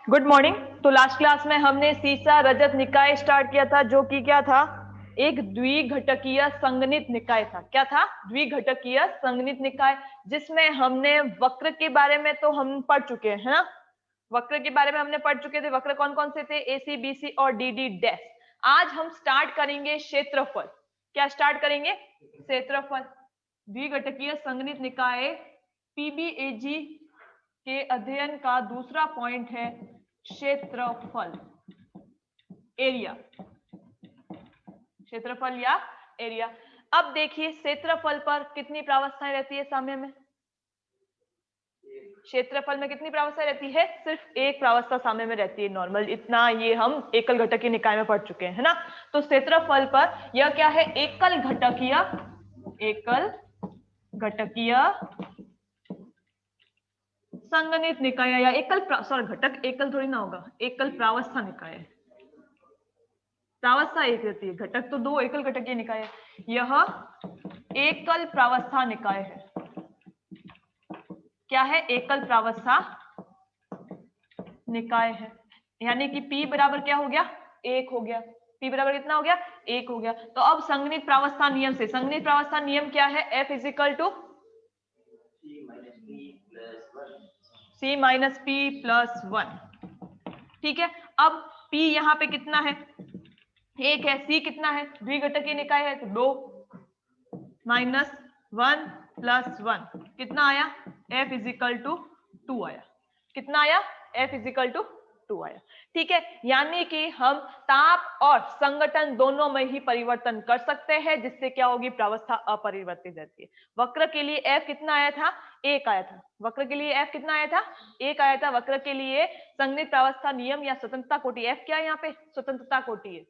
Good morning. तो last class में हमने सीसा रजत निकाय स्टार्ट किया था, जो कि क्या था, एक द्विघटकीय संगणित निकाय था। क्या था? द्विघटकीय संगणित निकाय, जिसमें हमने वक्र के बारे में तो हम पढ़ चुके हैं, है ना। वक्र के बारे में हमने पढ़ चुके थे। वक्र कौन कौन से थे? एसी, बीसी और डीडी डैश। आज हम स्टार्ट करेंगे क्षेत्रफल। क्या स्टार्ट करेंगे? क्षेत्रफल। द्विघटकीय संगणित निकाय पीबीएजी के अध्ययन का दूसरा पॉइंट है क्षेत्रफल, एरिया। क्षेत्रफल या एरिया। अब देखिए क्षेत्रफल पर कितनी प्रावस्थाएं रहती है साम्य में? क्षेत्रफल में कितनी प्रावस्था रहती है? सिर्फ एक प्रावस्था साम्य में रहती है, नॉर्मल। इतना ये हम एकल घटकीय निकाय में पढ़ चुके हैं, है ना। तो क्षेत्रफल पर यह क्या है? एकल घटकीय संगणित निकाय या घटक एकल थोड़ी ना होगा, एकल प्रावस्था निकाय है। प्रावस्था एक रहती है, घटक तो दो, एकल घटकीय निकाय है। यह एकल प्रावस्था निकाय है। क्या है? एकल प्रावस्था निकाय है। यानी कि P बराबर क्या हो गया? एक हो गया। P बराबर कितना हो गया? एक हो गया। तो अब संगणित प्रावस्था नियम से, संगणित प्रावस्था नियम क्या है? F is equal to C minus P plus 1। ठीक है। अब P यहाँ पे कितना है? एक है। C कितना है? द्विघटकीय निकाय है तो 2 माइनस 1 प्लस 1 कितना आया? F इज इक्वल टू 2 आया। कितना आया? F इज इक्वल टू 2 आया। ठीक है। यानी कि हम ताप और संगठन दोनों में ही परिवर्तन कर सकते हैं, जिससे क्या होगी? प्रावस्था अपरिवर्तित रहती है। वक्र के लिए F कितना आया था? एक आया था। वक्र के लिए F कितना आया था? एक आया था। वक्र के लिए संगणित प्रावस्था नियम या स्वतंत्रता कोटि। F क्या है यहाँ पे? स्वतंत्रता कोटि है।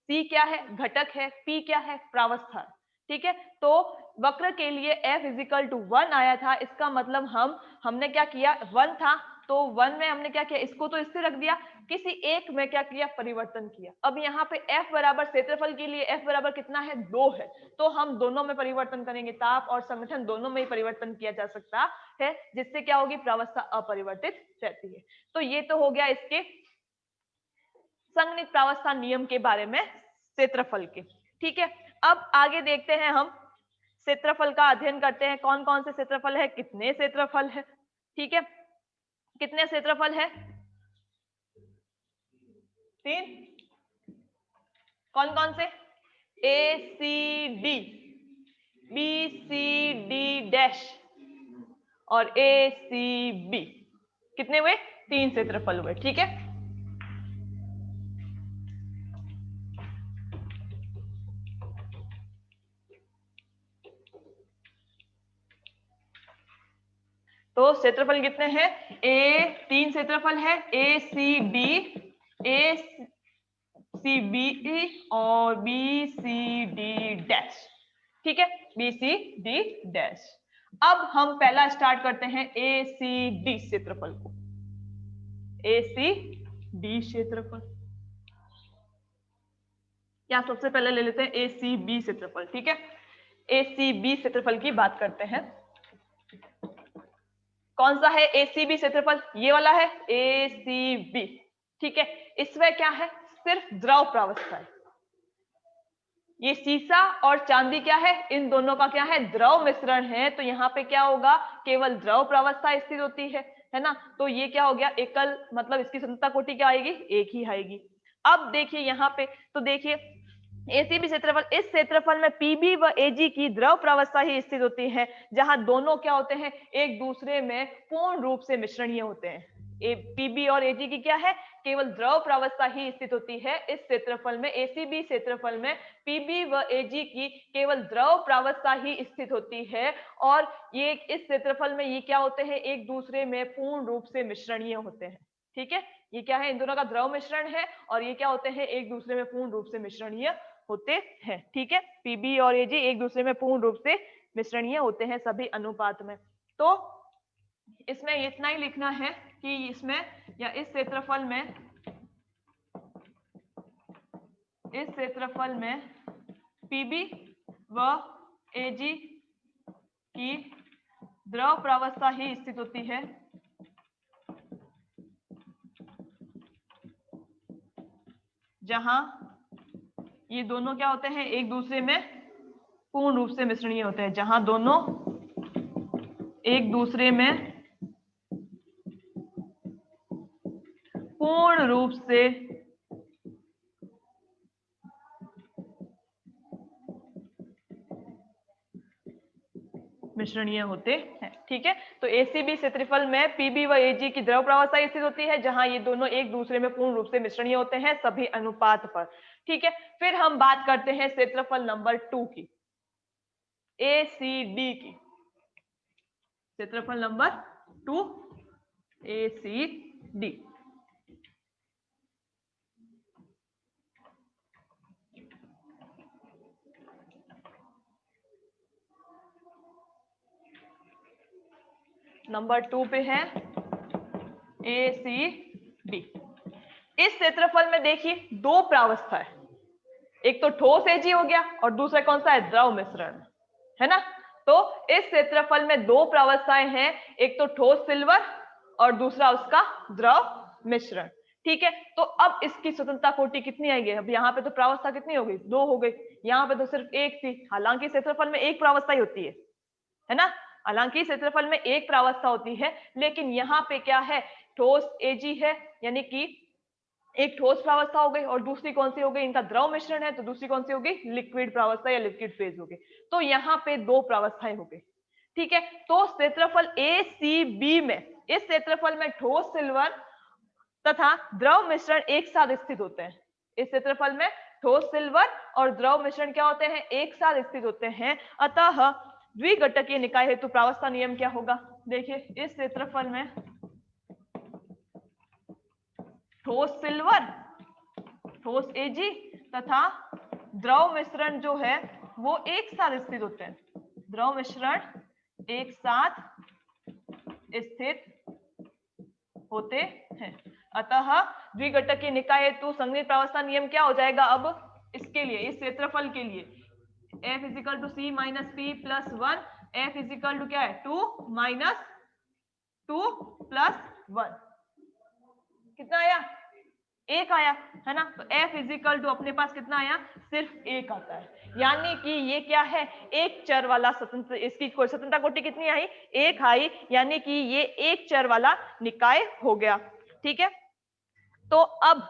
C क्या है? घटक है। P क्या है? प्रावस्था। ठीक है। तो वक्र के लिए F इजिकल टू 1 आया था। इसका मतलब हमने क्या किया? 1 था तो 1 में हमने क्या किया? इसको तो इससे रख दिया, किसी एक में क्या किया? परिवर्तन किया। अब यहाँ पे F बराबर, क्षेत्रफल के लिए F बराबर कितना है? 2 है। तो हम दोनों में परिवर्तन करेंगे, ताप और संगठन दोनों में ही परिवर्तन किया जा सकता है, जिससे क्या होगी? प्रावस्था अपरिवर्तित रहती है। तो ये तो हो गया इसके संगणित प्रावस्था नियम के बारे में, क्षेत्रफल के। ठीक है। अब आगे देखते हैं, हम क्षेत्रफल का अध्ययन करते हैं। कौन कौन से क्षेत्रफल है, कितने क्षेत्रफल है। ठीक है। कितने क्षेत्रफल है? 3। कौन कौन से? A C D, B C D dash और ए सी बी। कितने हुए? 3 क्षेत्रफल हुए। ठीक है। तो क्षेत्रफल कितने हैं? 3 क्षेत्रफल है, A C D, A C B और बी सी डी डैश। ठीक है। B C D dash. अब हम पहला स्टार्ट करते हैं ए सी डी क्षेत्रफल को। ए सी डी क्षेत्रफल या सबसे पहले ले लेते हैं ए सी बी क्षेत्रफल। ठीक है। ए सी बी क्षेत्रफल की बात करते हैं। कौन सा है ए सी बी क्षेत्रफल? ये वाला है ए सी बी। ठीक है। इसमें क्या है? सिर्फ द्रव प्रावस्था है। ये सीसा और चांदी क्या है? इन दोनों का क्या है? द्रव मिश्रण है। तो यहाँ पे क्या होगा? केवल द्रव प्रावस्था स्थित होती है ना। तो ये क्या हो गया? एकल, मतलब इसकी स्वतंत्रता कोटि क्या आएगी? एक ही आएगी। अब देखिए यहाँ पे, तो देखिए एसीबी क्षेत्रफल, इस क्षेत्रफल में पीबी व एजी की द्रव प्रावस्था ही स्थित होती है, जहां दोनों क्या होते हैं? एक दूसरे में पूर्ण रूप से मिश्रणीय होते हैं। पीबी और एजी की क्या है? केवल द्रव प्रावस्था ही स्थित होती है इस क्षेत्रफल में। एसीबी क्षेत्रफल में पीबी व एजी की केवल द्रव प्रावस्था ही स्थित होती है, और ये इस क्षेत्रफल में ये क्या होते हैं? एक दूसरे में पूर्ण रूप से मिश्रणीय होते हैं। ठीक है। ये क्या है? इन दोनों का द्रव मिश्रण है, और ये क्या होते हैं? एक दूसरे में पूर्ण रूप से मिश्रणीय होते हैं। ठीक है। पीबी और एजी एक दूसरे में पूर्ण रूप से मिश्रणीय होते हैं सभी अनुपात में। तो इसमें इतना ही लिखना है कि इसमें या इस क्षेत्रफल में पीबी व एजी की द्रव प्रावस्था ही स्थित होती है, जहां ये दोनों क्या होते हैं, एक दूसरे में पूर्ण रूप से मिश्रणीय होते हैं, जहां दोनों एक दूसरे में पूर्ण रूप से मिश्रणीय होते हैं। ठीक है, तो एसीबी क्षेत्रफल में पीबी व एजी की द्रव प्रावस्था स्थित होती है, जहां ये दोनों एक दूसरे में पूर्ण रूप से मिश्रणीय होते हैं सभी अनुपात पर। ठीक है, फिर हम बात करते हैं क्षेत्रफल नंबर 2 की, एसीडी की। क्षेत्रफल नंबर 2 एसीडी। नंबर 2 पे है एसीडी। इस क्षेत्रफल में देखिए दो प्रावस्था है, एक तो ठोस एजी हो गया और दूसरा कौन सा है, द्रव मिश्रण, है ना। तो इस क्षेत्रफल में दो प्रावस्थाएं हैं, एक तो ठोस सिल्वर और दूसरा उसका द्रव मिश्रण। ठीक है, तो अब इसकी स्वतंत्रता कोटि कितनी आएगी, अब यहाँ पे तो प्रावस्था कितनी हो गई, दो हो गई, यहाँ पे तो सिर्फ एक थी। हालांकि क्षेत्रफल में एक प्रावस्था ही होती है ना, हालांकि क्षेत्रफल में एक प्रावस्था होती है, लेकिन यहाँ पे क्या है, ठोस एजी है, यानी कि एक ठोस प्रावस्था हो गई और दूसरी कौन सी हो गई, इनका द्रव मिश्रण है, तो दूसरी कौन सी हो गई, लिक्विड प्रावस्था या लिक्विड फेज हो गई। तो यहाँ पे दो प्रावस्थाएं हो गई। ठीक है, तो क्षेत्रफल ए सी बी में, इस क्षेत्रफल में ठोस सिल्वर तथा द्रव मिश्रण एक साथ स्थित होते हैं। इस क्षेत्रफल में ठोस सिल्वर और द्रव मिश्रण क्या होते हैं, एक साथ स्थित होते हैं। अतः द्विघटकीय निकाय हेतु प्रावस्था नियम क्या होगा, देखिए इस क्षेत्रफल में ठोस सिल्वर, ठोस एजी तथा द्रव मिश्रण जो है वो एक साथ स्थित होते हैं, द्रव मिश्रण एक साथ स्थित होते हैं। अतः द्विघटकीय निकाय हेतु संगणित प्रावस्था नियम क्या हो जाएगा, अब इसके लिए, इस क्षेत्रफल के लिए F is equal to C minus P plus 1, F is equal to क्या है, 2 माइनस 2 प्लस 1, कितना आया, एक आया, है ना। तो F इजिकल टू अपने पास कितना आया, सिर्फ एक आता है, यानी कि ये क्या है, एक चर वाला स्वतंत्र, इसकी स्वतंत्रता कोटि कितनी आई, एक आई, यानी कि ये एक चर वाला निकाय हो गया। ठीक है, तो अब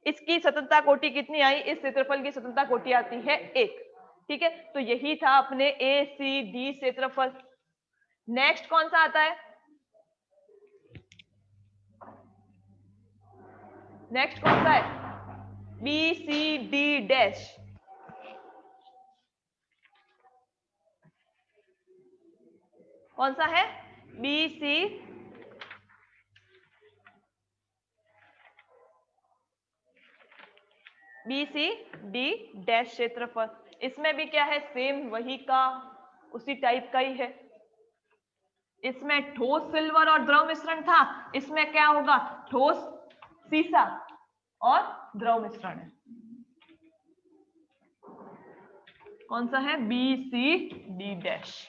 इसकी स्वतंत्रता कोटि कितनी आई, इस क्षेत्रफल की स्वतंत्रता कोटि आती है एक। ठीक है, तो यही था अपने ए सी डी क्षेत्रफल। नेक्स्ट कौन सा आता है, नेक्स्ट कौन सा है, बी सी डी डैश। कौन सा है, बी सी डी डैश क्षेत्रफल। इसमें भी क्या है, सेम वही का उसी टाइप का ही है। इसमें ठोस सिल्वर और द्रव मिश्रण था, इसमें क्या होगा, ठोस सीसा और द्रव मिश्रण है। कौन सा है, बी सी डी डैश।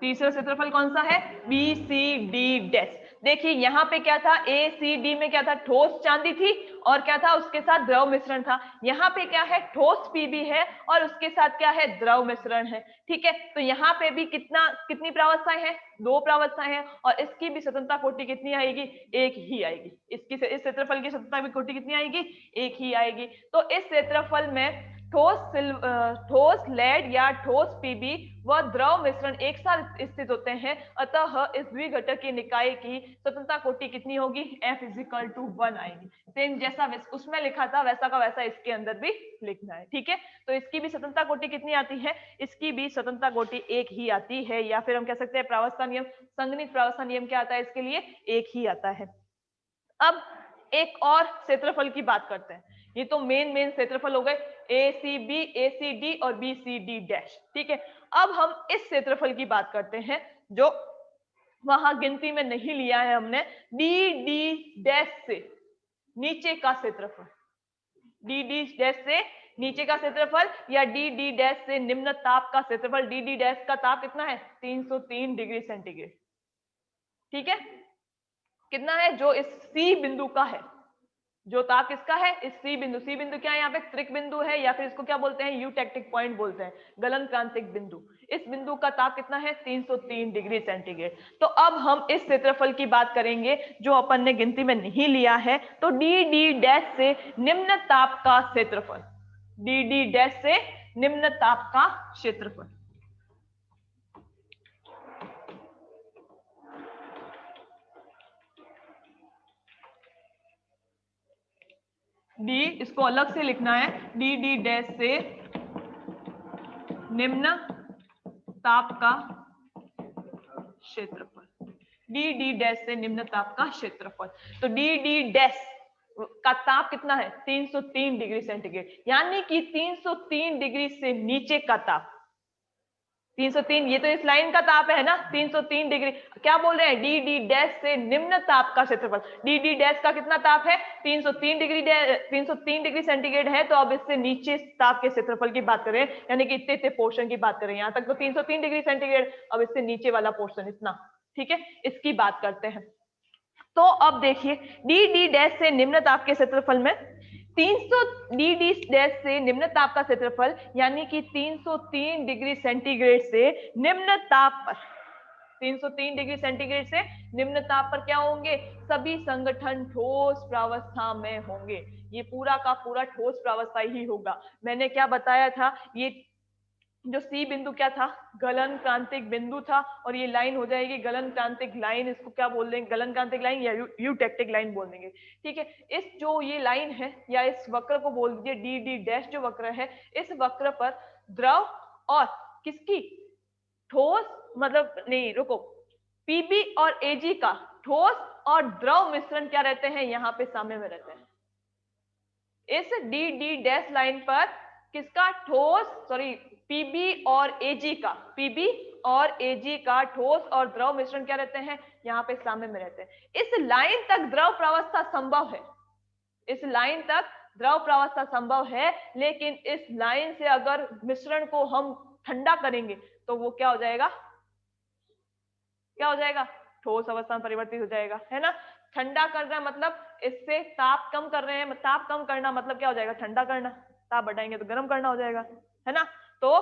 तीसरा क्षेत्रफल कौन सा है, बी सी डी डैश। देखिए यहाँ पे क्या था, ए सी डी में क्या था, ठोस चांदी थी और क्या था, उसके साथ द्रव मिश्रण था। यहाँ पे क्या है, ठोस पीबी है और उसके साथ क्या है, द्रव मिश्रण है। ठीक है, तो यहाँ पे भी कितनी प्रावस्थाएं हैं, दो प्रावस्थाएं हैं, और इसकी भी स्वतंत्रता कोटि कितनी आएगी, एक ही आएगी। इस क्षेत्रफल की स्वतंत्रता कोटि कितनी आएगी, एक ही आएगी। तो इस क्षेत्रफल में ठोस लेड या ठोस पीबी व द्रव मिश्रण एक साथ स्थित होते हैं। अतः इस द्विघटकीय निकाय की स्वतंत्रता कोटि कितनी होगी, F इजिकल टू 1 आएगी। सेम जैसा उसमें लिखा था वैसा का वैसा इसके अंदर भी लिखना है। ठीक है, तो इसकी भी स्वतंत्रता कोटि कितनी आती है, इसकी भी स्वतंत्रता कोटि एक ही आती है, या फिर हम कह सकते हैं प्रावस्था नियम, संगणित प्रावस्था नियम क्या आता है इसके लिए, एक ही आता है। अब एक और क्षेत्रफल की बात करते हैं, ये तो मेन क्षेत्रफल हो गए ए सी बी, ए सी डी और बी सी डी डैश। ठीक है, अब हम इस क्षेत्रफल की बात करते हैं जो वहां गिनती में नहीं लिया है हमने, डी डी डैश से नीचे का क्षेत्रफल, डी डी डैश से नीचे का क्षेत्रफल या डी डी डैश से निम्न ताप का क्षेत्रफल। डी डी डैश का ताप कितना है, 303 डिग्री सेंटीग्रेड। ठीक है, कितना है जो इस सी बिंदु का है, जो ताप किसका है, इस सी बिंदु क्या है यहाँ पे, त्रिक बिंदु है या फिर इसको क्या बोलते हैं, यूटेक्टिक पॉइंट बोलते हैं, गलन क्रांतिक बिंदु। इस बिंदु का ताप कितना है, 303 डिग्री सेंटीग्रेड। तो अब हम इस क्षेत्रफल की बात करेंगे जो अपन ने गिनती में नहीं लिया है। तो डी डी डैश से निम्न ताप का क्षेत्रफल, डी डी डैश से निम्न ताप का क्षेत्रफल, डी इसको अलग से लिखना है, डी डी डैश से निम्न ताप का क्षेत्रफल, डी डी डैश से निम्न ताप का क्षेत्रफल। तो डी डी डैश का ताप कितना है, 303 डिग्री सेंटीग्रेड, यानी कि 303 डिग्री से नीचे का ताप, 303 ये तो इस लाइन का ताप है ना, 303 डिग्री, क्या बोल रहे हैं, डी डी डैश से निम्न ताप का क्षेत्रफल। डी डी डैश का कितना ताप है, 303 डिग्री, 303 डिग्री सेंटीग्रेड है। तो अब इससे नीचे ताप के क्षेत्रफल की बात करें, यानी कि इतने इतने पोर्शन की बात करें, यहां तक तो 303 डिग्री सेंटीग्रेड, अब इससे नीचे वाला पोर्शन इतना, ठीक है, इसकी बात करते हैं। तो अब देखिए डी डी डैश से निम्न ताप के क्षेत्रफल में 300 डी डी डैश से निम्न ताप का क्षेत्रफल, यानी कि 303 डिग्री सेंटीग्रेड से निम्न ताप पर, 303 डिग्री सेंटीग्रेड से निम्न ताप पर क्या होंगे, सभी संगठन ठोस प्रावस्था में होंगे। ये पूरा का पूरा ठोस प्रावस्था ही होगा। मैंने क्या बताया था, ये जो सी बिंदु क्या था, गलन क्रांतिक बिंदु था, और ये लाइन हो जाएगी गलन क्रांतिक लाइन, इसको क्या बोल देंगे, गलन क्रांतिक लाइन या यूटेक्टिक लाइन बोल देंगे, ठीक है। इस जो ये लाइन है या इस वक्र को बोल दीजिए डी डी डैश जो वक्र है, इस वक्र पर द्रव और किसकी, ठोस, मतलब नहीं रुको, पीबी और एजी का ठोस और द्रव मिश्रण क्या रहते हैं, यहाँ पे सामने में रहते हैं। इस डी डी डैश लाइन पर किसका, ठोस, सॉरी पीबी और एजी का, पीबी और एजी का ठोस और द्रव मिश्रण क्या रहते हैं, यहाँ पे सामने में रहते हैं। इस लाइन तक द्रव प्रावस्था संभव है, इस लाइन तक द्रव प्रावस्था संभव है, लेकिन इस लाइन से अगर मिश्रण को हम ठंडा करेंगे तो वो क्या हो जाएगा, क्या हो जाएगा, ठोस अवस्था में परिवर्तित हो जाएगा, है ना। ठंडा करना मतलब इससे ताप कम कर रहे हैं, ताप कम करना मतलब क्या हो जाएगा, ठंडा करना, ताप बढ़ाएंगे तो गर्म करना हो जाएगा, है ना। तो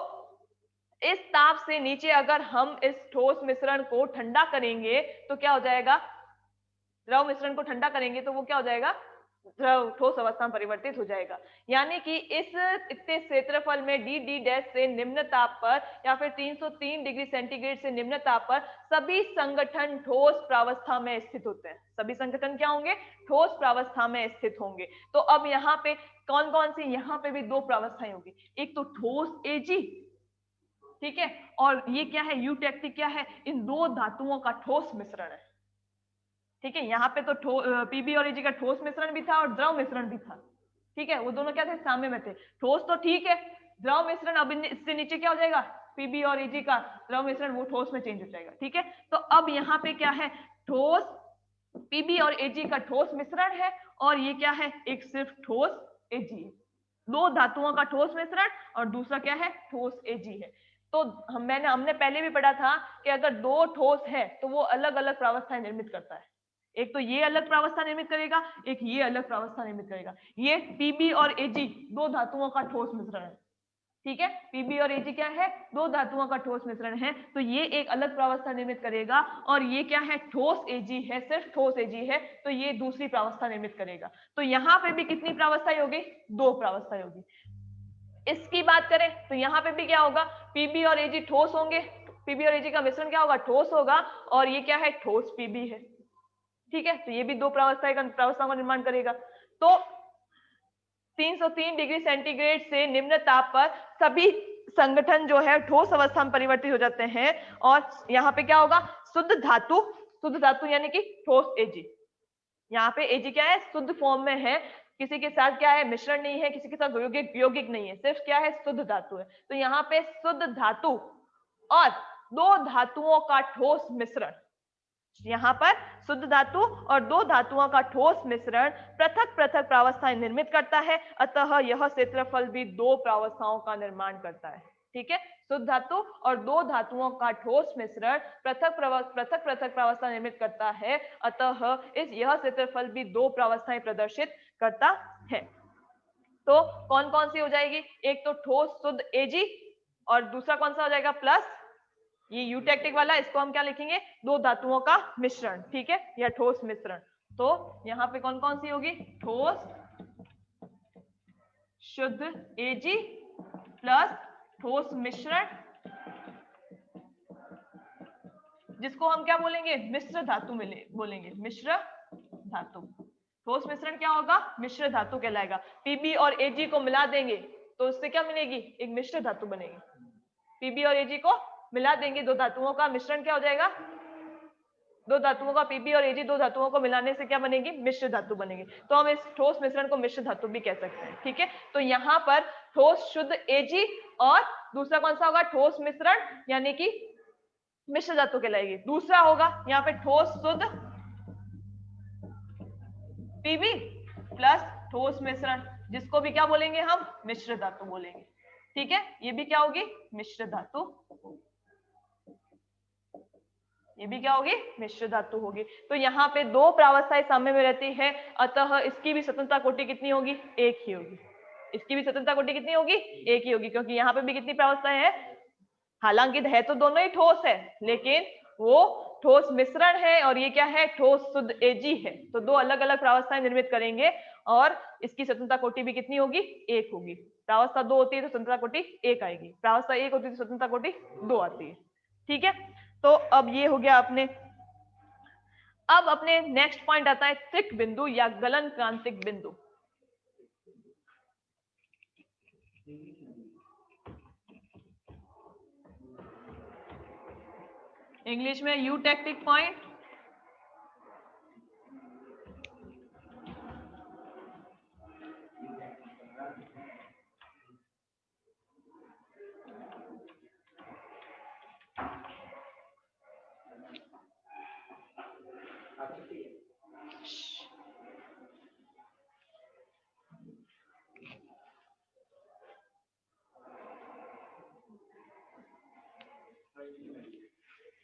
इस ताप से नीचे अगर हम इस ठोस मिश्रण को ठंडा करेंगे तो क्या हो जाएगा, द्रव मिश्रण को ठंडा करेंगे तो वो क्या हो जाएगा, द्रव ठोस अवस्था में परिवर्तित हो जाएगा। यानी कि इस इतने क्षेत्रफल में डी डी डैश से निम्न ताप पर या फिर 303 डिग्री सेंटीग्रेड से निम्न ताप पर सभी संगठन ठोस प्रावस्था में स्थित होते हैं। सभी संगठन क्या होंगे, ठोस प्रावस्था में स्थित होंगे। तो अब यहाँ पे कौन कौन सी, यहाँ पे भी दो प्रावस्थाएं होगी, एक तो ठोस एजी, ठीक है, और ये क्या है, यूटेक्टिक क्या है, इन दो धातुओं का ठोस मिश्रण है, ठीक है। यहाँ पे तो पीबी और एजी का ठोस मिश्रण भी था और द्रव मिश्रण भी था, ठीक है, वो दोनों क्या थे, सामने में थे। ठोस तो ठीक है, द्रव मिश्रण अब इससे नीचे क्या हो जाएगा, पीबी और एजी का द्रव मिश्रण वो ठोस में चेंज हो जाएगा, ठीक है। तो अब यहाँ पे क्या है, ठोस पीबी और एजी का ठोस मिश्रण है, और ये क्या है, एक सिर्फ ठोस एजी है, दो धातुओं का ठोस मिश्रण और दूसरा क्या है, ठोस एजी है। तो हमने पहले भी पढ़ा था कि अगर दो ठोस है तो वो अलग अलग प्रावस्थाएं निर्मित करता है, एक तो ये अलग प्रावस्था निर्मित करेगा, एक ये अलग प्रावस्था निर्मित करेगा। ये पीबी और एजी दो धातुओं का ठोस मिश्रण है, ठीक है, पीबी और एजी क्या है, दो धातुओं का ठोस मिश्रण है, तो ये एक अलग प्रावस्था निर्मित करेगा, और ये क्या है, ठोस एजी है, सिर्फ ठोस एजी है, तो ये दूसरी प्रावस्था निर्मित करेगा। तो यहाँ पे भी कितनी प्रावस्था होगी, दो प्रावस्था होगी। इसकी बात करें तो यहाँ पे भी क्या होगा, पीबी और एजी ठोस होंगे, पीबी और एजी का मिश्रण क्या होगा, ठोस होगा, और ये क्या है, ठोस पीबी है, ठीक है। तो ये भी दो प्रावस्थाओं का निर्माण करेगा। तो 303 डिग्री सेंटीग्रेड से निम्न ताप पर सभी संगठन जो है ठोस अवस्था में परिवर्तित हो जाते हैं, और यहाँ पे क्या होगा, शुद्ध धातु यानी कि ठोस एजी, यहाँ पे एजी क्या है, शुद्ध फॉर्म में है, किसी के साथ क्या है, मिश्रण नहीं है, किसी के साथ यौगिक नहीं है, सिर्फ क्या है, शुद्ध धातु है। तो यहाँ पे शुद्ध धातु और दो धातुओं का ठोस मिश्रण, यहाँ पर शुद्ध धातु और दो धातुओं का ठोस मिश्रण पृथक पृथक प्रावस्थाएं निर्मित करता है, अतः यह क्षेत्रफल भी दो प्रावस्थाओं का निर्माण करता है, ठीक है। शुद्ध धातु और दो धातुओं का ठोस मिश्रण पृथक पृथक प्रावस्था निर्मित करता है, अतः यह क्षेत्रफल भी दो प्रावस्थाएं प्रदर्शित करता है। तो कौन कौन सी हो जाएगी? एक तो ठोस शुद्ध Ag और दूसरा कौन सा हो जाएगा? प्लस ये यूटेक्टिक वाला, इसको हम क्या लिखेंगे? दो धातुओं का मिश्रण, ठीक है, या ठोस मिश्रण। तो यहाँ पे कौन कौन सी होगी? ठोस शुद्ध Ag प्लस ठोस मिश्रण, जिसको हम क्या बोलेंगे? मिश्र धातु बोलेंगे, मिश्र धातु। ठोस मिश्रण क्या होगा? मिश्र धातु कहलाएगा। Pb और Ag को मिला देंगे तो उससे क्या मिलेगी? एक मिश्र धातु बनेगी। Pb और Ag को मिला देंगे, दो धातुओं का मिश्रण क्या हो जाएगा? दो धातुओं का Pb और Ag, दो धातुओं को मिलाने से क्या बनेगी? मिश्र धातु बनेगी। तो हम इस ठोस मिश्रण को मिश्र धातु भी कह सकते हैं, ठीक है। तो यहाँ पर ठोस शुद्ध Ag और दूसरा कौन सा होगा? ठोस मिश्रण, यानी कि मिश्र धातु कहलाएगी। दूसरा होगा यहाँ पे ठोस शुद्ध Pb प्लस ठोस मिश्रण, जिसको भी क्या बोलेंगे हम? मिश्र धातु बोलेंगे, ठीक है। ये भी क्या होगी? मिश्र धातु। ये भी क्या होगी? मिश्र धातु होगी। तो यहाँ पे दो प्रावस्थाएं साम्य में रहती है, अतः इसकी भी स्वतंत्रता कोटि कितनी होगी? एक ही होगी। इसकी भी स्वतंत्रता कोटि कितनी होगी? एक ही होगी, क्योंकि यहाँ पे भी कितनी प्रावस्थाएं हैं? हालांकि है तो दोनों ही ठोस है, लेकिन वो ठोस मिश्रण है और ये क्या है? ठोस शुद्ध Ag है। तो दो अलग अलग प्रावस्थाएं निर्मित करेंगे और इसकी स्वतंत्रता कोटि भी कितनी होगी? एक होगी। प्रावस्था दो होती है तो स्वतंत्रता कोटि एक आएगी, प्रावस्था एक होती है तो स्वतंत्रता कोटि दो आती है, ठीक है। तो अब ये हो गया अपने। अब अपने नेक्स्ट पॉइंट आता है त्रिक बिंदु या गलन क्रांतिक बिंदु। इंग्लिश में यूटेक्टिक पॉइंट,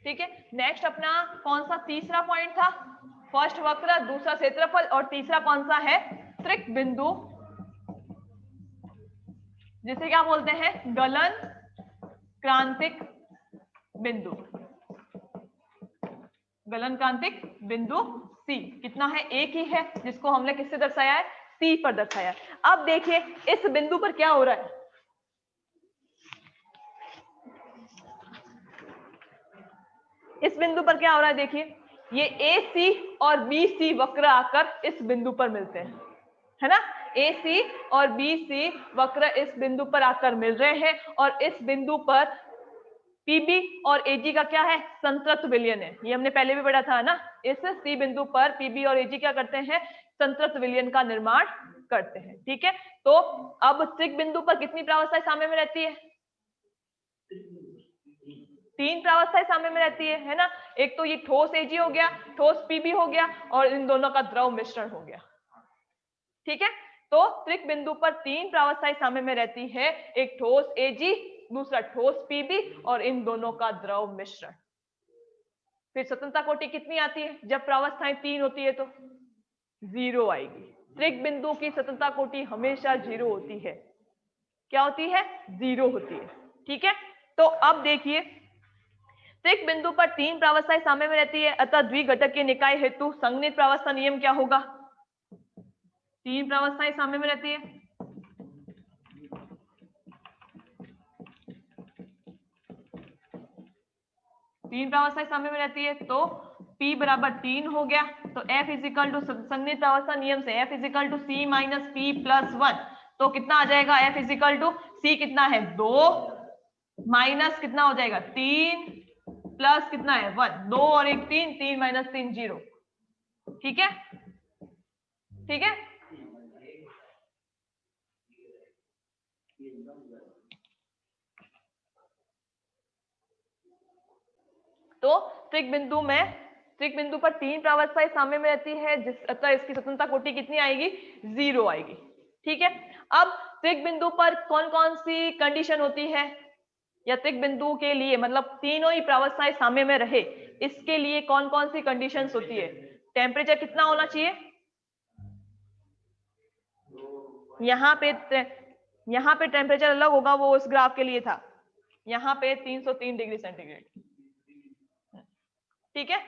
ठीक है। नेक्स्ट अपना कौन सा तीसरा पॉइंट था? फर्स्ट वक्र, दूसरा क्षेत्रफल और तीसरा कौन सा है? त्रिक बिंदु, जिसे क्या बोलते हैं? गलन क्रांतिक बिंदु। गलन क्रांतिक बिंदु C कितना है? एक ही है, जिसको हमने किससे दर्शाया है? C पर दर्शाया है। अब देखिए इस बिंदु पर क्या हो रहा है? इस बिंदु पर क्या हो रहा है? देखिए ये AC और BC वक्र आकर इस बिंदु पर मिलते हैं, है ना। AC और BC वक्र इस बिंदु पर आकर मिल रहे हैं और इस बिंदु पर PB और AG का क्या है? संतृप्त विलयन है। ये हमने पहले भी पढ़ा था ना। इस C बिंदु पर PB और AG क्या करते हैं? संतृप्त विलयन का निर्माण करते हैं, ठीक है। तो अब त्रिक बिंदु पर कितनी प्रावस्थाएं साम्य में रहती है? तीन प्रावस्थाएं साम्य में रहती है ना। एक तो ये ठोस Ag हो गया, ठोस PB हो गया और इन दोनों का द्रव मिश्रण हो गया, ठीक है। तो त्रिक बिंदु पर तीन प्रावस्थाएं साम्य में रहती है, एक ठोस Ag, दूसरा ठोस PB और इन दोनों का द्रव मिश्रण। फिर स्वतंत्रता कोटि कितनी आती है? जब प्रावस्थाएं तीन होती है तो 0 आएगी। त्रिक बिंदु की स्वतंत्रता कोटि हमेशा 0 होती है। क्या होती है? 0 होती है, ठीक है। तो अब देखिए त्रिक बिंदु पर तीन प्रावस्थाएं साम्य में रहती है, अतः द्विघटक के निकाय हेतु संगनित प्रावस्था नियम क्या होगा? तीन प्रावस्थाएं साम्य में रहती है, तीन प्रावस्थाएं साम्य में रहती है तो P बराबर 3 हो गया। तो F इजिकल टू संगनित प्रावस्था नियम से F is equal to C minus P plus 1, तो कितना आ जाएगा? F इजिकल टू C कितना है? 2 माइनस कितना हो जाएगा? 3 प्लस कितना है? 1। 2 और 1 3, 3 माइनस 3 0, ठीक है, ठीक है। तो त्रिक बिंदु पर तीन प्रावस्थाएं साम्य में रहती है, जिस अतः इसकी स्वतंत्रता कोटि कितनी आएगी? 0 आएगी, ठीक है। अब त्रिक बिंदु पर कौन कौन सी कंडीशन होती है? या त्रिक बिंदु के लिए, मतलब तीनों ही प्रावस्थाएं साम्य में रहे, इसके लिए कौन कौन सी कंडीशंस होती है? टेम्परेचर कितना होना चाहिए? यहाँ पे टेम्परेचर अलग होगा, वो उस ग्राफ के लिए था। यहाँ पे 303 डिग्री सेंटीग्रेड, ठीक है।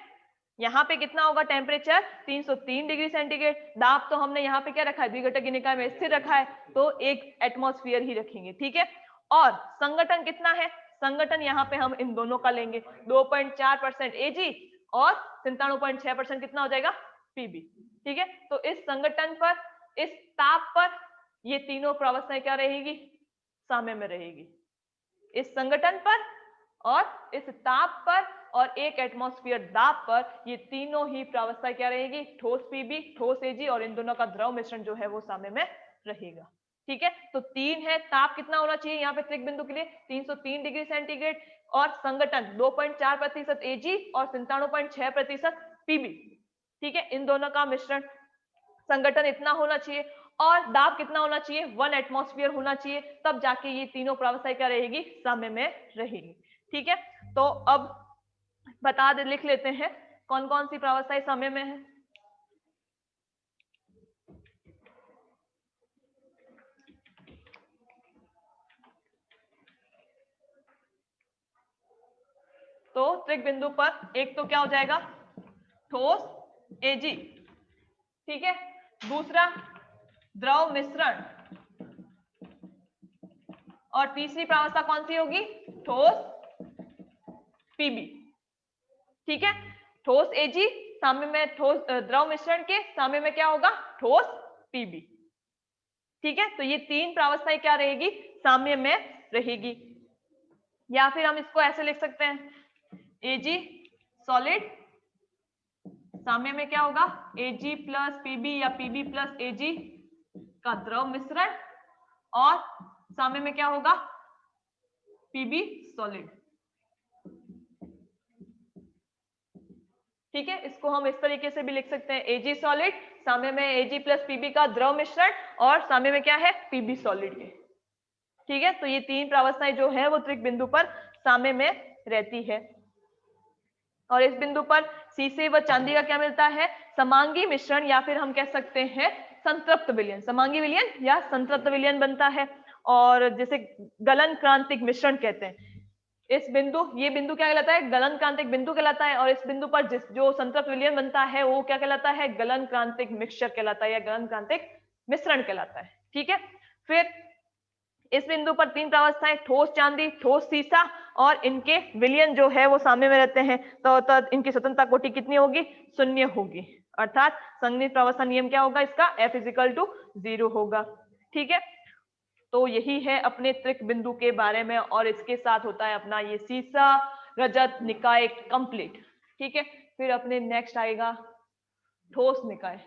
यहाँ पे कितना होगा टेम्परेचर? 303 degree centigrade. दाब तो हमने यहाँ पे क्या रखा है? द्विघटक निकाय में स्थिर रखा है, तो 1 एटमॉस्फेयर ही रखेंगे, ठीक है। और संगठन कितना है? संगठन यहाँ पे हम इन दोनों का लेंगे, 2.4% Ag और 97.6% कितना हो जाएगा? Pb, ठीक है। तो इस संगठन पर, इस ताप पर ये तीनों प्रावस्थाएं क्या रहेगी? साम्य में रहेगी। इस संगठन पर और इस ताप पर और 1 एटमॉस्फेयर दाब पर ये तीनों ही प्रावस्थाएं क्या रहेगी? ठोस Pb, ठोस Ag और इन दोनों का द्रव मिश्रण जो है वो साम्य में रहेगा, ठीक है। तो 3 है, ताप कितना होना चाहिए यहाँ पे त्रिक बिंदु के लिए? 303 डिग्री सेंटीग्रेड, और संगठन 2.4% Ag और 97.6% Pb, ठीक है। इन दोनों का मिश्रण, संगठन इतना होना चाहिए और दाब कितना होना चाहिए? 1 एटमॉस्फेयर होना चाहिए, तब जाके ये तीनों प्रावस्थाएं क्या रहेगी? साम्य में रहेगी, ठीक है। तो अब बता दे, लिख लेते हैं कौन कौन सी प्रावस्थाएं साम्य में है। तो त्रिक बिंदु पर एक तो क्या हो जाएगा? ठोस Ag, ठीक है। दूसरा द्रव मिश्रण, और तीसरी प्रावस्था कौन सी होगी? ठोस Pb, ठीक है। ठोस Ag साम्य में ठोस द्रव मिश्रण के साम्य में क्या होगा? ठोस Pb, ठीक है। तो ये 3 प्रावस्थाएं क्या रहेगी? साम्य में रहेगी। या फिर हम इसको ऐसे लिख सकते हैं, Ag सॉलिड साम्य में क्या होगा? Ag प्लस Pb या Pb प्लस Ag का द्रव मिश्रण, और साम्य में क्या होगा? Pb सॉलिड, ठीक है। इसको हम इस तरीके से भी लिख सकते हैं, Ag सॉलिड साम्य में Ag प्लस Pb का द्रव मिश्रण, और साम्य में क्या है? Pb सॉलिड के, ठीक है। तो ये 3 प्रावस्थाएं जो है वो त्रिक बिंदु पर साम्य में रहती है। और इस बिंदु पर सीसे व चांदी का क्या मिलता है? समांगी मिश्रण, या फिर हम कह सकते हैं संतृप्त विलयन। समांगी विलयन या संतृप्त विलयन बनता है, और जिसे गलन क्रांतिक मिश्रण कहते हैं। इस बिंदु, ये बिंदु क्या कहलाता है? गलन क्रांतिक बिंदु कहलाता है। और इस बिंदु पर जो संतृप्त विलयन बनता है वो क्या कहलाता है? गलन क्रांतिक मिक्सचर कहलाता है, या गलन क्रांतिक मिश्रण कहलाता है, ठीक है। फिर इस बिंदु पर 3 प्रावस्थाएं, ठोस चांदी, ठोस सीसा, और इनके विलयन जो है वो साम्य में रहते हैं, तो इनकी स्वतंत्रता कोटि कितनी होगी? 0 होगी। अर्थात संगनित प्रावस्था नियम क्या होगा इसका? F = 0 होगा, ठीक है। तो यही है अपने त्रिक बिंदु के बारे में, और इसके साथ होता है अपना ये सीसा रजत निकाय कंप्लीट, ठीक है। फिर अपने नेक्स्ट आएगा ठोस निकाय।